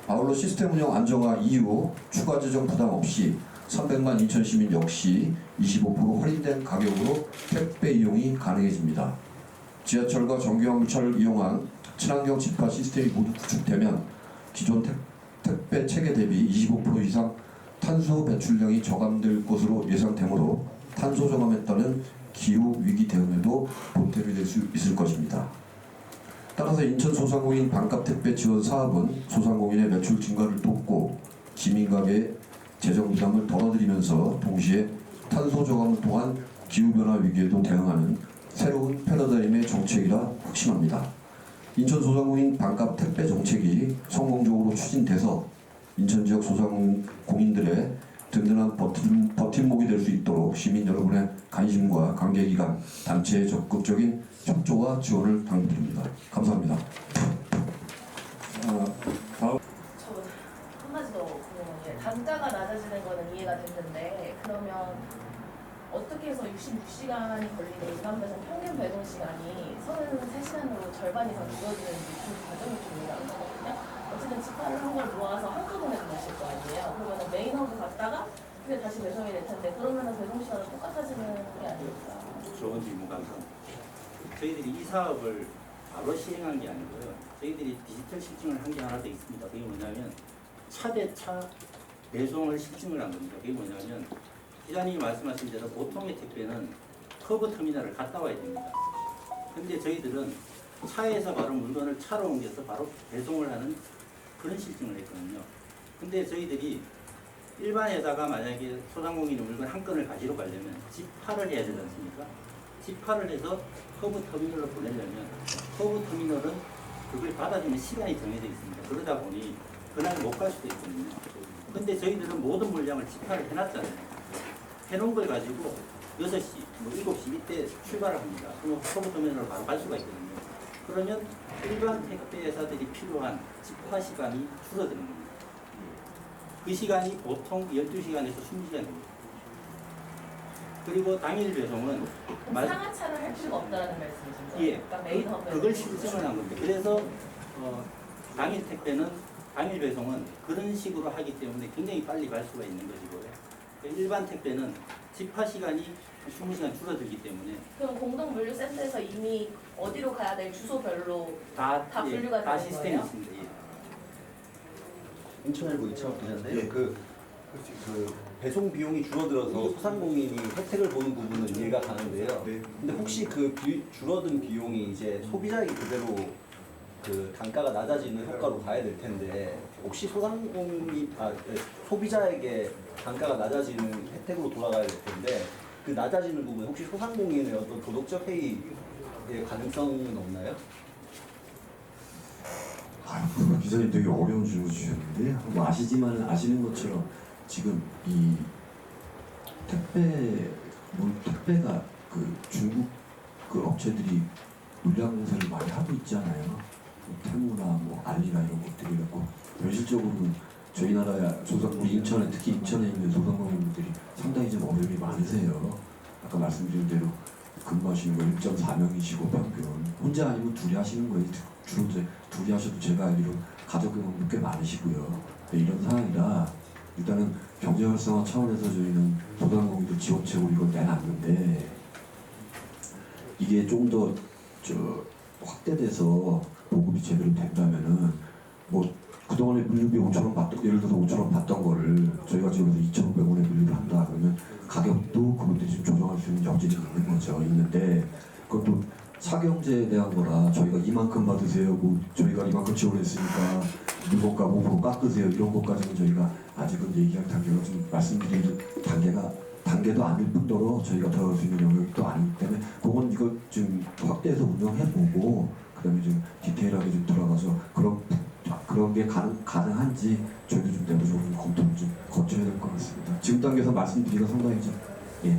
아울러 시스템 운영 안정화 이후 추가 재정 부담 없이 300만 인천 시민 역시 25% 할인된 가격으로 택배 이용이 가능해집니다. 지하철과 정규화물차를 이용한 친환경 집화 시스템이 모두 구축되면 기존 택배 체계 대비 25% 이상 탄소 배출량이 저감될 것으로 예상되므로 탄소 저감에 따른 기후 위기 대응에도 보탬이 될 수 있을 것입니다. 따라서 인천 소상공인 반값 택배 지원 사업은 소상공인의 매출 증가를 돕고 시민 가게의 재정 부담을 덜어드리면서 동시에 탄소 저감을 통한 기후 변화 위기에도 대응하는 새로운 패러다임의 정책이라 확신합니다. 인천 소상공인 반값 택배 정책이 성공적으로 추진돼서 인천 지역 소상공인들의 든든한 버팀목이 될 수 있도록 시민 여러분의 관심과 관계기관, 단체의 적극적인 협조와 지원을 당부드립니다. 감사합니다. 저 한마디 더 궁금한 게 단가가 낮아지는 거는 이해가 됐는데 그러면 어떻게 해서 66시간이 걸리는 일반 배송 평균 배송 시간이 33시간으로 절반 이상 줄어드는지 그 과정이 좀 이해가 안 가거든요. 어쨌든 집화를 한 걸 모아서 한꺼번에 보내실 거 아니에요. 그러면 메인허브 갔다가 근데 다시 배송이 될 텐데 그러면 배송 시간은 똑같아지는 게 아닐까? 좋은 질문 감사합니다. 저희들이 이 사업을 바로 시행한 게 아니고요. 저희들이 디지털 실증을 한 게 하나 더 있습니다. 그게 뭐냐면 차 대 차 배송을 실증을 한 겁니다. 그게 뭐냐면 기자님이 말씀하신 대로 보통의 택배는 커브 터미널을 갔다 와야 됩니다. 근데 저희들은 차에서 바로 물건을 차로 옮겨서 바로 배송을 하는 그런 실증을 했거든요. 근데 저희들이 일반에다가 만약에 소상공인이 물건 한 건을 가지러 가려면 집화를 해야 되지 않습니까? 집화를 해서 커브 터미널로 보내려면 커브 터미널은 그걸 받아주는 시간이 정해져 있습니다. 그러다 보니 그날 못 갈 수도 있거든요. 근데 저희들은 모든 물량을 집화를 해놨잖아요. 해놓은 걸 가지고 6시, 뭐 7시 이때 출발을 합니다. 그럼 커브 터미널로 바로 갈 수가 있거든요. 그러면 일반 택배 회사들이 필요한 집화 시간이 줄어드는 겁니다. 그 시간이 보통 12시간에서 20시간입니다. 그리고 당일 배송은 상하차를 할 필요가 없다는 말씀이신 거예요? 예, 그러니까 메인 허브 그걸 실증을 한 겁니다. 그래서 당일 택배는 당일 배송은 그런 식으로 하기 때문에 굉장히 빨리 갈 수가 있는 것이고요. 일반 택배는 집화 시간이 20시간 줄어들기 때문에 그럼 공동 물류 센터에서 이미 어디로 가야 될 주소별로 다 분류가 다 되는 시스템이 거예요? 있습니다. 예. 인천일보 이창업 기자인데요. 예. 그 배송 비용이 줄어들어서 소상공인이 혜택을 보는 부분은 이해가 가는데요. 네. 근데 혹시 그 줄어든 비용이 이제 소비자에게 그대로 그 단가가 낮아지는 효과로 가야 될 텐데 혹시 소비자에게 단가가 낮아지는 혜택으로 돌아가야 될 텐데 그 낮아지는 부분 혹시 소상공인의 어떤 도덕적 해이의 가능성은 없나요? 아유, 기자님 되게 어려운 질문 주셨는데 뭐 아시는 것처럼 지금 이 택배가 그 중국 그 업체들이 물량 공사를 많이 하고 있잖아요. 뭐 테무나 뭐 알리나 이런 것들이 갖고 현실적으로는 저희 나라 우리 인천에 특히 인천에 있는 소상공인들이 상당히 좀 어려움이 많으세요. 아까 말씀드린 대로 근무하시는 거 1.4명이시고 평균 혼자 아니면 둘이 하시는 거예요. 주로 이제 둘이 하셔도 제가 알기로 가족 경험도 꽤 많으시고요. 네, 이런 상황이라 일단은 경제 활성화 차원에서 저희는 소상공인들 지원책으로 이걸 내놨는데 이게 좀 더 확대돼서 보급이 제대로 된다면은 뭐 그동안에 물류비 5,000원 받던 예를 들어서 5,000원 받던 거를 저희가 지금 2,500원에 물류를 한다 그러면 가격도 그분들이 좀 조정할 수 있는 여지는 있는 거죠. 있는데 그것도 사경제에 대한 거라 저희가 이만큼 받으세요, 뭐 저희가 이만큼 지원했으니까 물건가 5% 깎으세요 이런 것까지는 저희가 아직은 얘기할 단계가 좀 말씀드릴 단계도 아닐 뿐더러 저희가 들어갈 수 있는 영역도 아니기 때문에 그건 이거 좀 확대해서 운영해보고 그다음에 좀 디테일하게 좀 들어가서 그런 게 가능한지 저희도 좀 내부적으로 검토를 좀 거쳐야 될 것 같습니다. 지금 단계에서 말씀드리기가 상당히 좀 예.